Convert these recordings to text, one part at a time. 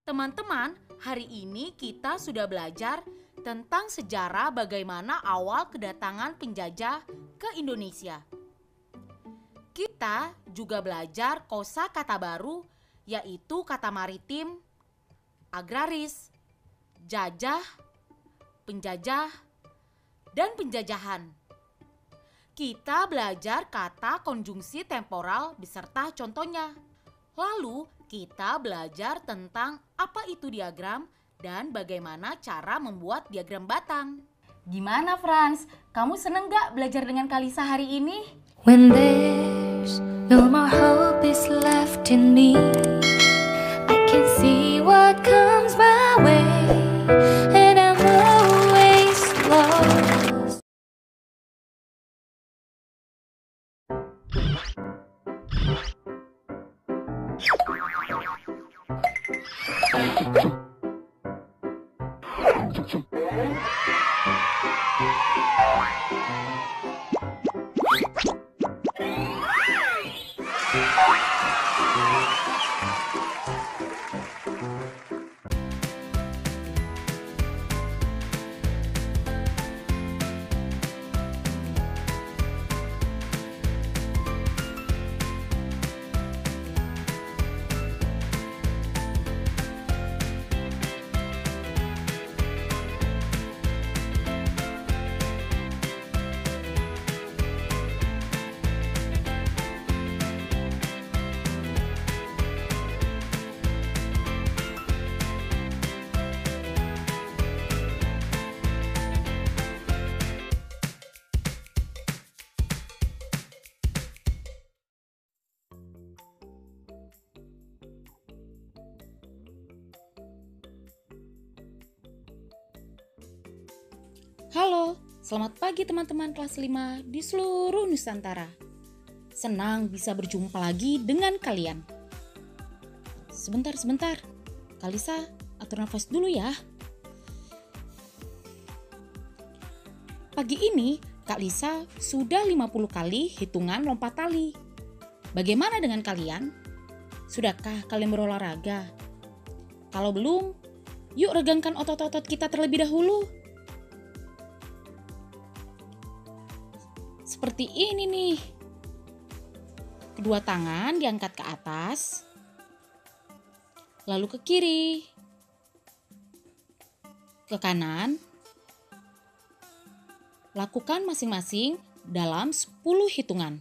Teman-teman, hari ini kita sudah belajar tentang sejarah bagaimana awal kedatangan penjajah ke Indonesia. Kita juga belajar kosakata baru, yaitu kata maritim, agraris, jajah, penjajah, dan penjajahan. Kita belajar kata konjungsi temporal beserta contohnya. Lalu kita belajar tentang apa itu diagram dan bagaimana cara membuat diagram batang. Gimana Frans? Kamu seneng gak belajar dengan Kalisa hari ini? When there's no more hope is left in me, I can see what comes my way, and I'm always lost. Halo, selamat pagi teman-teman kelas 5 di seluruh Nusantara. Senang bisa berjumpa lagi dengan kalian. Sebentar, Kalisa atur nafas dulu ya. Pagi ini Kak Lisa sudah 50 kali hitungan lompat tali. Bagaimana dengan kalian? Sudahkah kalian berolahraga? Kalau belum, yuk regangkan otot-otot kita terlebih dahulu. Seperti ini nih. Kedua tangan diangkat ke atas, lalu ke kiri, ke kanan. Lakukan masing-masing dalam 10 hitungan.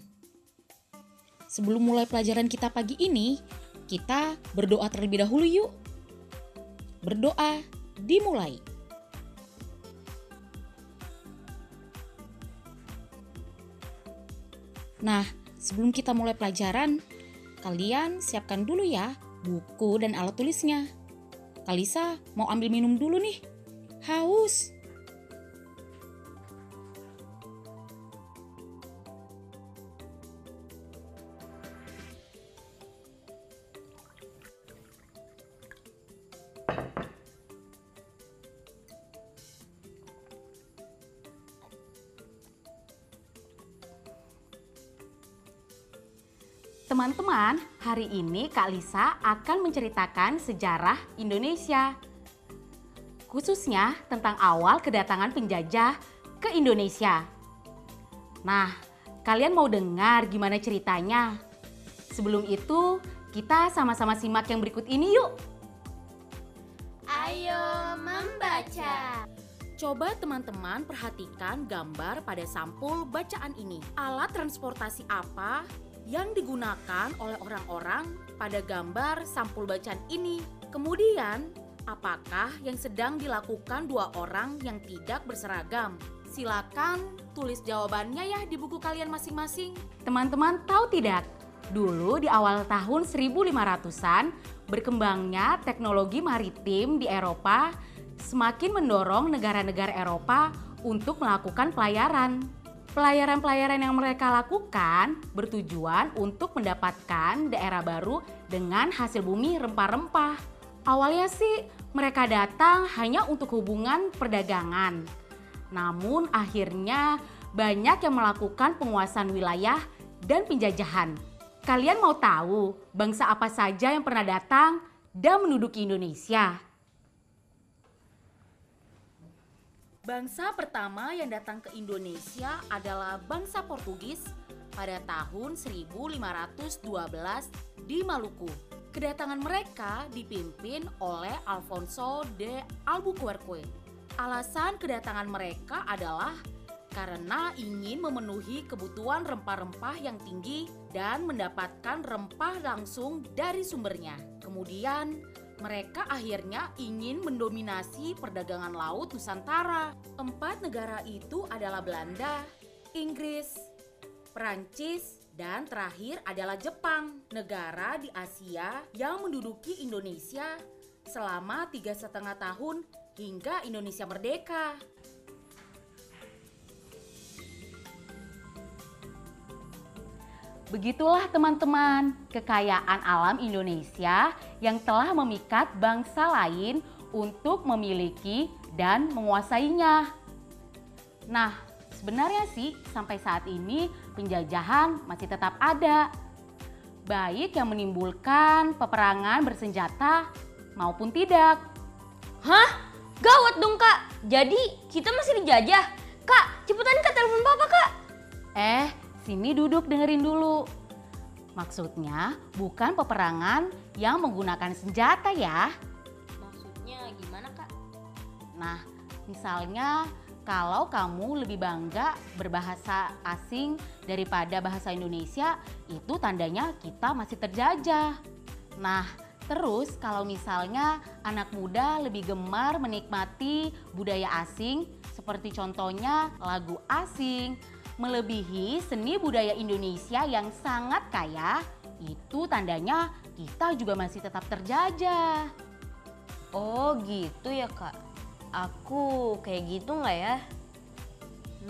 Sebelum mulai pelajaran kita pagi ini, kita berdoa terlebih dahulu yuk. Berdoa dimulai. Nah, sebelum kita mulai pelajaran, kalian siapkan dulu ya buku dan alat tulisnya. Kalisa mau ambil minum dulu nih, haus. Teman-teman, hari ini Kak Lisa akan menceritakan sejarah Indonesia. Khususnya tentang awal kedatangan penjajah ke Indonesia. Nah, kalian mau dengar gimana ceritanya? Sebelum itu, kita sama-sama simak yang berikut ini yuk. Ayo membaca. Coba teman-teman perhatikan gambar pada sampul bacaan ini. Alat transportasi apa yang digunakan oleh orang-orang pada gambar sampul bacaan ini? Kemudian, apakah yang sedang dilakukan dua orang yang tidak berseragam? Silakan tulis jawabannya ya di buku kalian masing-masing. Teman-teman tahu tidak? Dulu di awal tahun 1500-an, berkembangnya teknologi maritim di Eropa semakin mendorong negara-negara Eropa untuk melakukan pelayaran. Pelayaran-pelayaran yang mereka lakukan bertujuan untuk mendapatkan daerah baru dengan hasil bumi rempah-rempah. Awalnya sih mereka datang hanya untuk hubungan perdagangan. Namun akhirnya banyak yang melakukan penguasaan wilayah dan penjajahan. Kalian mau tahu bangsa apa saja yang pernah datang dan menduduki Indonesia. Bangsa pertama yang datang ke Indonesia adalah bangsa Portugis pada tahun 1512 di Maluku. Kedatangan mereka dipimpin oleh Alfonso de Albuquerque. Alasan kedatangan mereka adalah karena ingin memenuhi kebutuhan rempah-rempah yang tinggi dan mendapatkan rempah langsung dari sumbernya. Kemudian mereka akhirnya ingin mendominasi perdagangan laut Nusantara. 4 negara itu adalah Belanda, Inggris, Perancis, dan terakhir adalah Jepang, negara di Asia yang menduduki Indonesia selama 3,5 tahun hingga Indonesia merdeka. Begitulah teman-teman, kekayaan alam Indonesia yang telah memikat bangsa lain untuk memiliki dan menguasainya. Nah, sebenarnya sih sampai saat ini penjajahan masih tetap ada. Baik yang menimbulkan peperangan bersenjata maupun tidak. Hah? Gawat dong Kak, jadi kita masih dijajah. Kak, cepetan Kak telepon Papa Kak. Sini duduk dengerin dulu. Maksudnya bukan peperangan yang menggunakan senjata ya. Maksudnya gimana Kak? Nah, misalnya kalau kamu lebih bangga berbahasa asing daripada bahasa Indonesia, itu tandanya kita masih terjajah. Nah, terus kalau misalnya anak muda lebih gemar menikmati budaya asing, seperti contohnya lagu asing, melebihi seni budaya Indonesia yang sangat kaya, itu tandanya kita juga masih tetap terjajah. Oh gitu ya Kak. Aku kayak gitu nggak ya?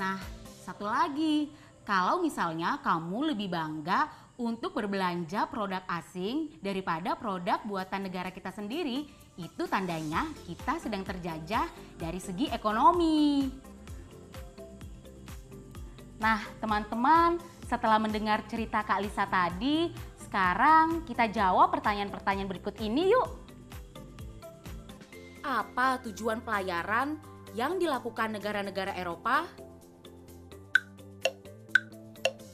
Nah, satu lagi, kalau misalnya kamu lebih bangga untuk berbelanja produk asing daripada produk buatan negara kita sendiri, itu tandanya kita sedang terjajah dari segi ekonomi. Nah, teman-teman, setelah mendengar cerita Kak Lisa tadi, sekarang kita jawab pertanyaan-pertanyaan berikut ini yuk. Apa tujuan pelayaran yang dilakukan negara-negara Eropa?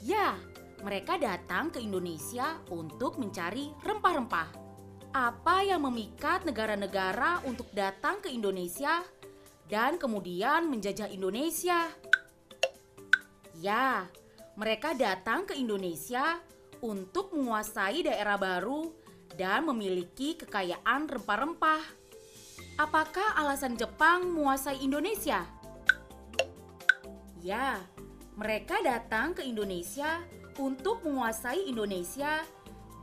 Ya, mereka datang ke Indonesia untuk mencari rempah-rempah. Apa yang memikat negara-negara untuk datang ke Indonesia dan kemudian menjajah Indonesia? Ya, mereka datang ke Indonesia untuk menguasai daerah baru dan memiliki kekayaan rempah-rempah. Apakah alasan Jepang menguasai Indonesia? Ya, mereka datang ke Indonesia untuk menguasai Indonesia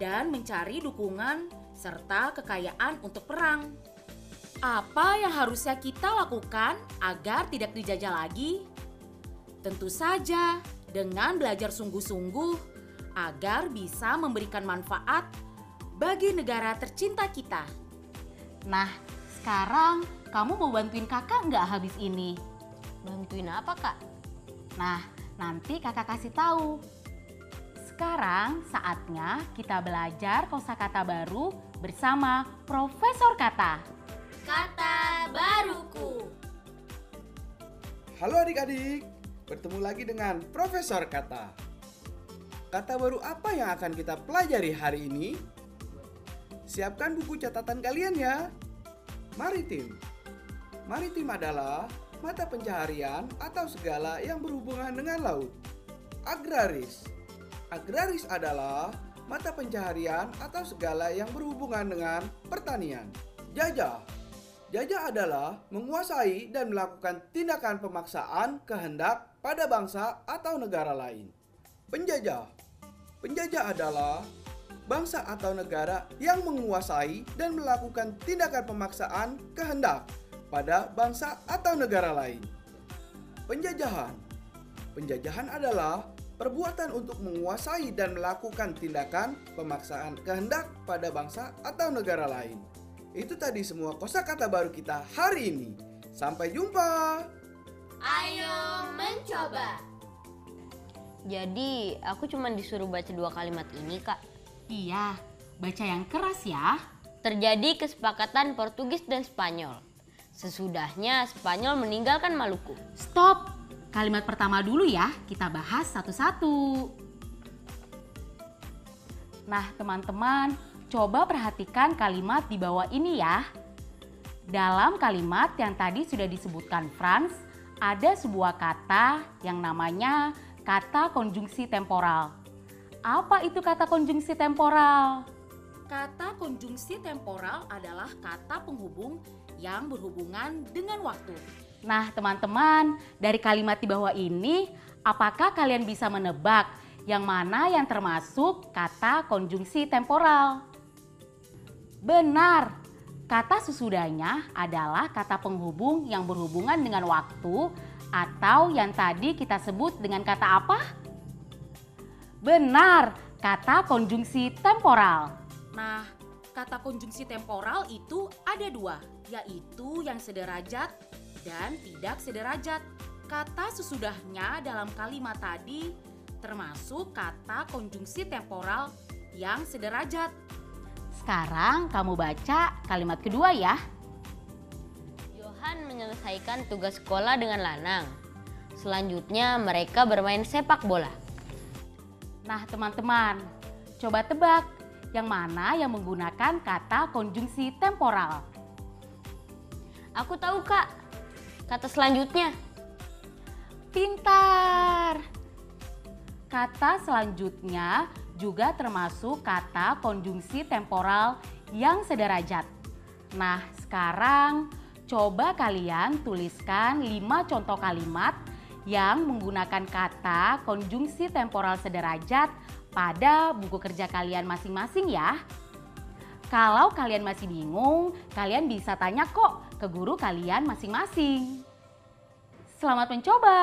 dan mencari dukungan serta kekayaan untuk perang. Apa yang harusnya kita lakukan agar tidak dijajah lagi? Tentu saja dengan belajar sungguh-sungguh agar bisa memberikan manfaat bagi negara tercinta kita. Nah, sekarang kamu mau bantuin kakak nggak habis ini? Bantuin apa Kak? Nah, nanti kakak kasih tahu. Sekarang saatnya kita belajar kosakata baru bersama Profesor Kata. Kata baruku. Halo adik-adik, bertemu lagi dengan Profesor Kata. Kata baru apa yang akan kita pelajari hari ini? Siapkan buku catatan kalian ya. Maritim. Maritim adalah mata pencaharian atau segala yang berhubungan dengan laut. Agraris. Agraris adalah mata pencaharian atau segala yang berhubungan dengan pertanian. Jajah. Jajah adalah menguasai dan melakukan tindakan pemaksaan kehendak pada bangsa atau negara lain. Penjajah. Penjajah adalah bangsa atau negara yang menguasai dan melakukan tindakan pemaksaan kehendak pada bangsa atau negara lain. Penjajahan. Penjajahan adalah perbuatan untuk menguasai dan melakukan tindakan pemaksaan kehendak pada bangsa atau negara lain. Itu tadi semua kosakata baru kita hari ini. Sampai jumpa. Ayo mencoba. Jadi aku cuma disuruh baca 2 kalimat ini Kak. Iya, baca yang keras ya. terjadi kesepakatan Portugis dan Spanyol. Sesudahnya Spanyol meninggalkan Maluku. Stop! Kalimat pertama dulu ya, kita bahas satu-satu. Nah teman-teman, coba perhatikan kalimat di bawah ini ya. Dalam kalimat yang tadi sudah disebutkan Franz, ada sebuah kata yang namanya kata konjungsi temporal. Apa itu kata konjungsi temporal? Kata konjungsi temporal adalah kata penghubung yang berhubungan dengan waktu. Nah teman-teman, dari kalimat di bawah ini, apakah kalian bisa menebak yang mana yang termasuk kata konjungsi temporal? Benar, kata sesudahnya adalah kata penghubung yang berhubungan dengan waktu atau yang tadi kita sebut dengan kata apa? Benar, kata konjungsi temporal. Nah, kata konjungsi temporal itu ada dua, yaitu yang sederajat dan tidak sederajat. Kata sesudahnya dalam kalimat tadi termasuk kata konjungsi temporal yang sederajat. Sekarang kamu baca kalimat kedua ya. Johan menyelesaikan tugas sekolah dengan Lanang. Selanjutnya mereka bermain sepak bola. Nah teman-teman, coba tebak yang mana yang menggunakan kata konjungsi temporal. Aku tahu Kak, kata selanjutnya. Pintar! Kata selanjutnya juga termasuk kata konjungsi temporal yang sederajat. Nah sekarang coba kalian tuliskan 5 contoh kalimat yang menggunakan kata konjungsi temporal sederajat pada buku kerja kalian masing-masing ya. Kalau kalian masih bingung, kalian bisa tanya kok ke guru kalian masing-masing. Selamat mencoba!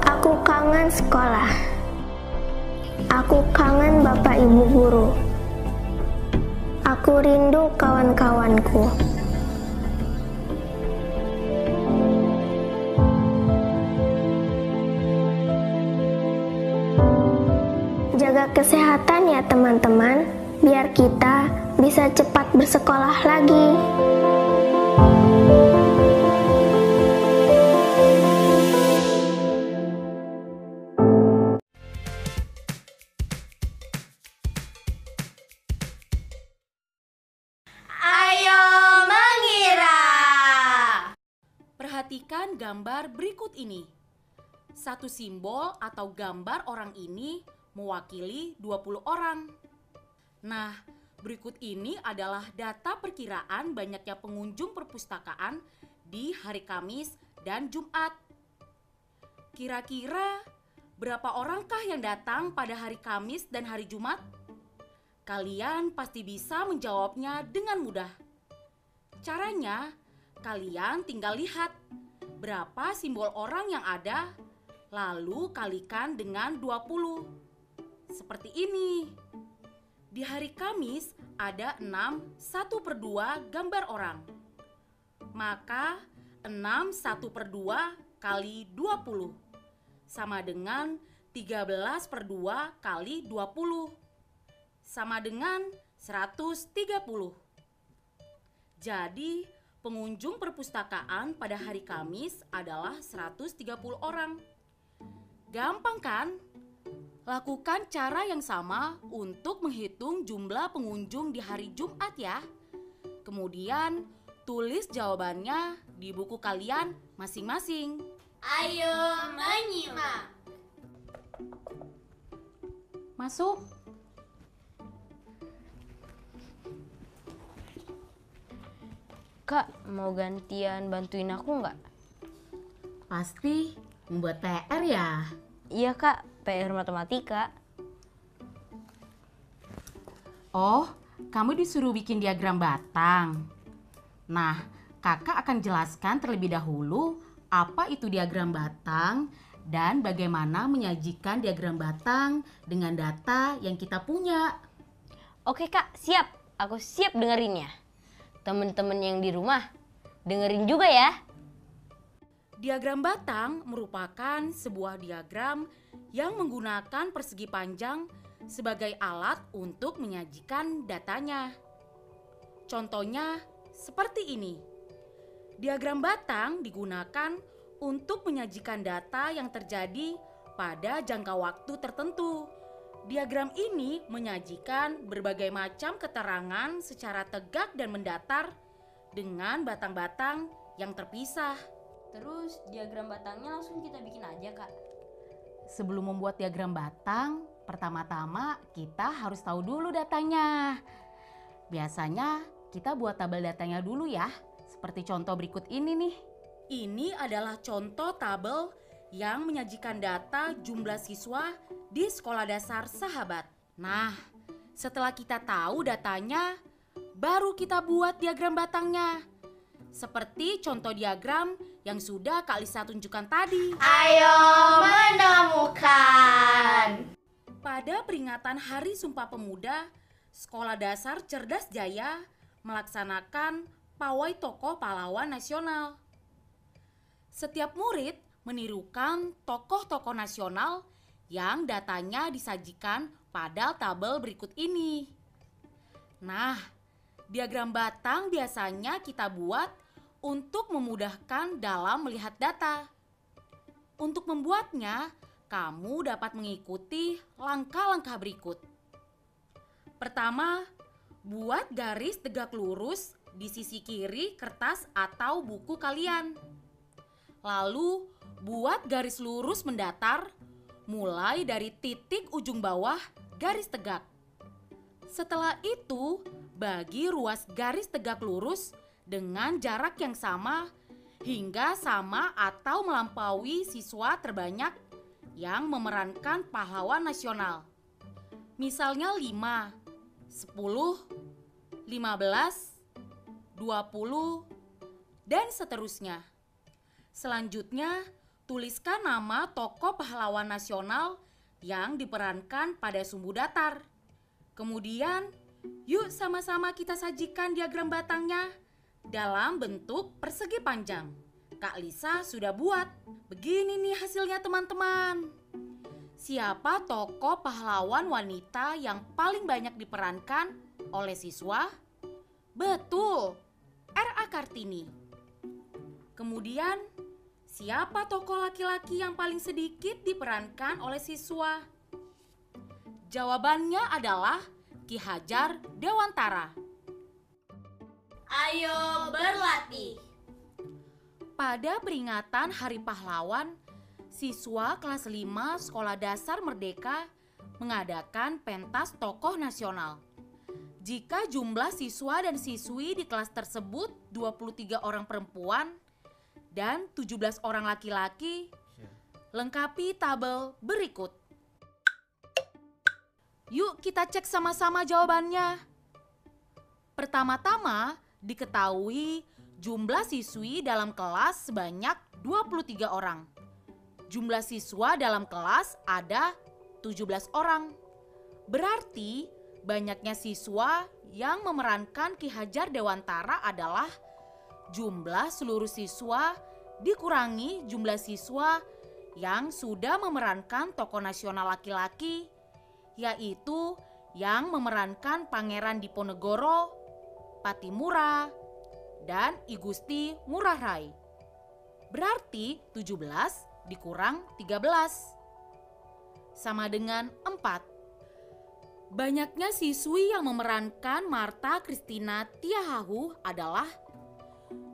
Aku kangen sekolah. Aku kangen Bapak Ibu guru. Aku rindu kawan-kawanku. Jaga kesehatan ya teman-teman, biar kita bisa cepat bersekolah lagi. Ayo mengira. Perhatikan gambar berikut ini. Satu simbol atau gambar orang ini mewakili 20 orang. Nah, berikut ini adalah data perkiraan banyaknya pengunjung perpustakaan di hari Kamis dan Jumat. Kira-kira berapa orangkah yang datang pada hari Kamis dan hari Jumat? Kalian pasti bisa menjawabnya dengan mudah. Caranya, kalian tinggal lihat berapa simbol orang yang ada, lalu kalikan dengan 20. Seperti ini. Di hari Kamis ada 6 1/2 gambar orang. Maka 6 1/2 kali 20 sama dengan 13/2 kali 20 sama dengan 130. Jadi pengunjung perpustakaan pada hari Kamis adalah 130 orang. Gampang kan? Lakukan cara yang sama untuk menghitung jumlah pengunjung di hari Jumat ya. Kemudian tulis jawabannya di buku kalian masing-masing. Ayo menyimak. Masuk. Kak, mau gantian bantuin aku nggak? Pasti membuat PR ya? Iya Kak, PR matematika. Oh, kamu disuruh bikin diagram batang. Nah, kakak akan jelaskan terlebih dahulu apa itu diagram batang dan bagaimana menyajikan diagram batang dengan data yang kita punya. Oke Kak, siap. Aku siap dengerinnya. Teman-teman yang di rumah, dengerin juga ya. Diagram batang merupakan sebuah diagram yang menggunakan persegi panjang sebagai alat untuk menyajikan datanya. Contohnya seperti ini. Diagram batang digunakan untuk menyajikan data yang terjadi pada jangka waktu tertentu. Diagram ini menyajikan berbagai macam keterangan secara tegak dan mendatar dengan batang-batang yang terpisah. Terus diagram batangnya langsung kita bikin aja Kak. Sebelum membuat diagram batang, pertama-tama kita harus tahu dulu datanya. Biasanya kita buat tabel datanya dulu ya, seperti contoh berikut ini nih. Ini adalah contoh tabel yang menyajikan data jumlah siswa di sekolah dasar Sahabat. Nah, setelah kita tahu datanya, baru kita buat diagram batangnya. Seperti contoh diagram yang sudah Kak Lisa tunjukkan tadi. Ayo menemukan. Pada peringatan Hari Sumpah Pemuda, Sekolah Dasar Cerdas Jaya melaksanakan pawai tokoh pahlawan nasional. Setiap murid menirukan tokoh-tokoh nasional yang datanya disajikan pada tabel berikut ini. Nah, diagram batang biasanya kita buat untuk memudahkan dalam melihat data. Untuk membuatnya, kamu dapat mengikuti langkah-langkah berikut. Pertama, buat garis tegak lurus di sisi kiri kertas atau buku kalian. Lalu, buat garis lurus mendatar mulai dari titik ujung bawah garis tegak. Setelah itu, bagi ruas garis tegak lurus dengan jarak yang sama hingga sama atau melampaui siswa terbanyak yang memerankan pahlawan nasional. Misalnya 5, 10, 15, 20, dan seterusnya. Selanjutnya, tuliskan nama tokoh pahlawan nasional yang diperankan pada sumbu datar. Kemudian, yuk sama-sama kita sajikan diagram batangnya dalam bentuk persegi panjang. Kak Lisa sudah buat. Begini nih hasilnya teman-teman. Siapa tokoh pahlawan wanita yang paling banyak diperankan oleh siswa? Betul, R.A. Kartini. Kemudian, siapa tokoh laki-laki yang paling sedikit diperankan oleh siswa? Jawabannya adalah Ki Hajar Dewantara. Ayo berlatih. Pada peringatan Hari Pahlawan, siswa kelas 5 Sekolah Dasar Merdeka mengadakan pentas tokoh nasional. Jika jumlah siswa dan siswi di kelas tersebut 23 orang perempuan dan 17 orang laki-laki, lengkapi tabel berikut. Yuk kita cek sama-sama jawabannya. Pertama-tama, diketahui jumlah siswi dalam kelas sebanyak 23 orang. Jumlah siswa dalam kelas ada 17 orang. Berarti banyaknya siswa yang memerankan Ki Hajar Dewantara adalah jumlah seluruh siswa dikurangi jumlah siswa yang sudah memerankan tokoh nasional laki-laki, yaitu yang memerankan Pangeran Diponegoro, Patimura, dan I Gusti Ngurah Rai. Berarti 17 dikurang 13 sama dengan 4. Banyaknya siswi yang memerankan Martha Christina Tiahahu adalah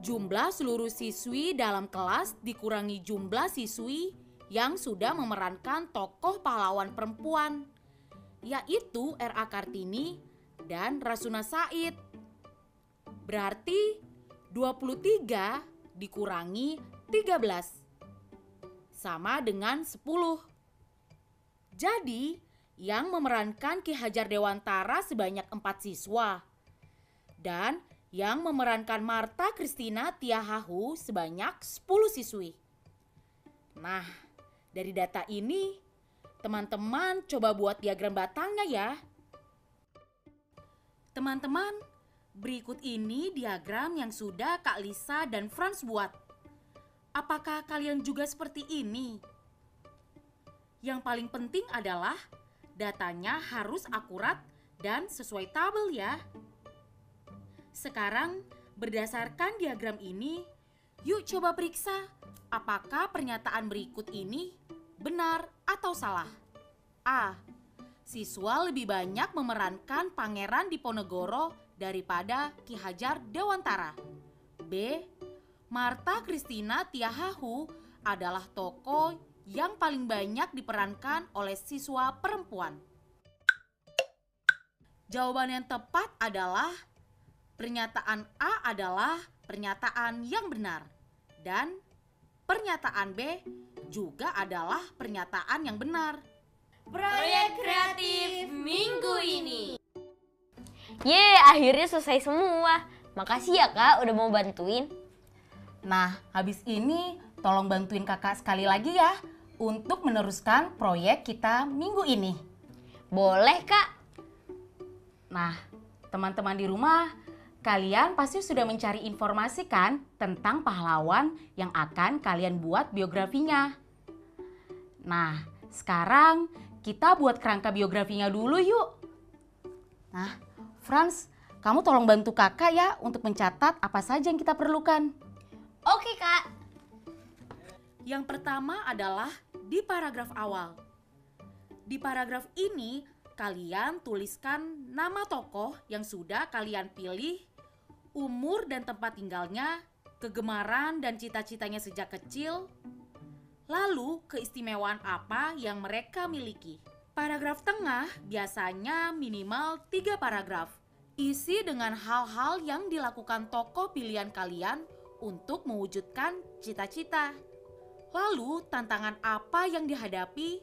jumlah seluruh siswi dalam kelas dikurangi jumlah siswi yang sudah memerankan tokoh pahlawan perempuan, yaitu R.A. Kartini dan Rasuna Said. Berarti 23 dikurangi 13 sama dengan 10. Jadi, yang memerankan Ki Hajar Dewantara sebanyak 4 siswa. Dan yang memerankan Martha Christina Tiahahu sebanyak 10 siswi. Nah, dari data ini, teman-teman coba buat diagram batangnya ya. Teman-teman, berikut ini diagram yang sudah Kak Lisa dan Franz buat. Apakah kalian juga seperti ini? Yang paling penting adalah datanya harus akurat dan sesuai tabel ya. Sekarang, berdasarkan diagram ini, yuk coba periksa apakah pernyataan berikut ini benar atau salah. A. Siswa lebih banyak memerankan Pangeran Diponegoro daripada Ki Hajar Dewantara. B. Martha Christina Tiahahu adalah tokoh yang paling banyak diperankan oleh siswa perempuan. Jawaban yang tepat adalah pernyataan A adalah pernyataan yang benar dan pernyataan B juga adalah pernyataan yang benar. Proyek kreatif minggu ini. Akhirnya selesai semua. Makasih ya Kak udah mau bantuin. Nah, habis ini tolong bantuin kakak sekali lagi ya untuk meneruskan proyek kita minggu ini. Boleh Kak. Nah, teman-teman di rumah, kalian pasti sudah mencari informasi kan tentang pahlawan yang akan kalian buat biografinya. Nah, sekarang kita buat kerangka biografinya dulu yuk. Nah, Franz, kamu tolong bantu kakak ya untuk mencatat apa saja yang kita perlukan. Oke Kak. Yang pertama adalah di paragraf awal. Di paragraf ini, kalian tuliskan nama tokoh yang sudah kalian pilih, umur dan tempat tinggalnya, kegemaran dan cita-citanya sejak kecil, lalu keistimewaan apa yang mereka miliki. Paragraf tengah biasanya minimal 3 paragraf. Isi dengan hal-hal yang dilakukan tokoh pilihan kalian untuk mewujudkan cita-cita. Lalu tantangan apa yang dihadapi,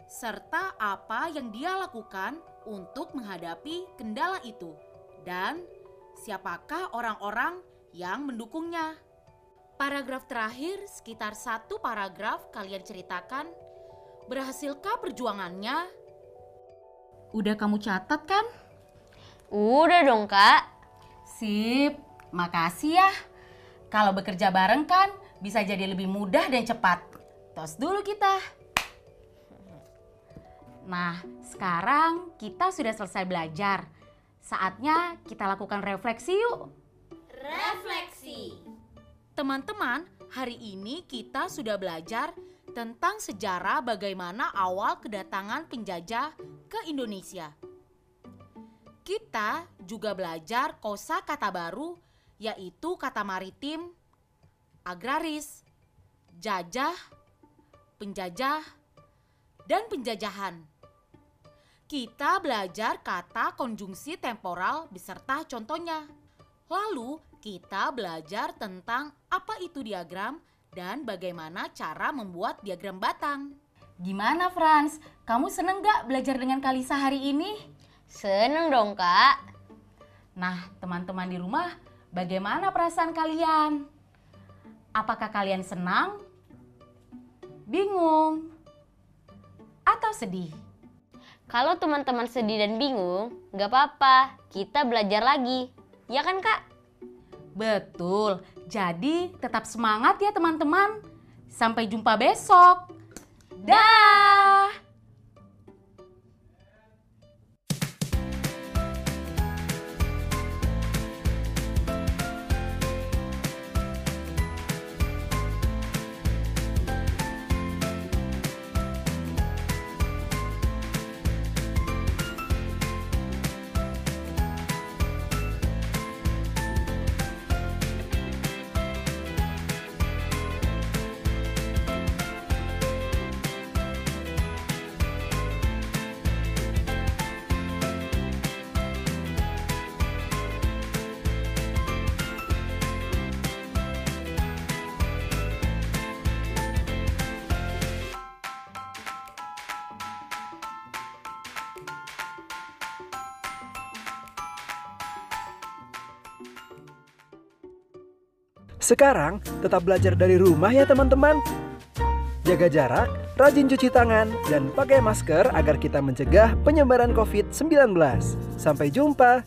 serta apa yang dia lakukan untuk menghadapi kendala itu. Dan siapakah orang-orang yang mendukungnya. Paragraf terakhir, sekitar 1 paragraf kalian ceritakan, berhasilkah perjuangannya? Udah kamu catat kan? Udah dong Kak. Sip, makasih ya. Kalau bekerja bareng kan bisa jadi lebih mudah dan cepat. Tos dulu kita. Nah, sekarang kita sudah selesai belajar. Saatnya kita lakukan refleksi yuk. Refleksi. Teman-teman, hari ini kita sudah belajar tentang sejarah bagaimana awal kedatangan penjajah ke Indonesia. Kita juga belajar kosakata baru, yaitu kata maritim, agraris, jajah, penjajah, dan penjajahan. Kita belajar kata konjungsi temporal beserta contohnya. Lalu kita belajar tentang apa itu diagram dan bagaimana cara membuat diagram batang. Gimana Franz? Kamu seneng gak belajar dengan Kalisa hari ini? Seneng dong Kak. Nah, teman-teman di rumah, bagaimana perasaan kalian? Apakah kalian senang, bingung, atau sedih? Kalau teman-teman sedih dan bingung, gak apa-apa, kita belajar lagi. Ya kan Kak? Betul, jadi tetap semangat ya teman-teman. Sampai jumpa besok. Dah. Sekarang tetap belajar dari rumah ya teman-teman. Jaga jarak, rajin cuci tangan, dan pakai masker agar kita mencegah penyebaran COVID-19. Sampai jumpa.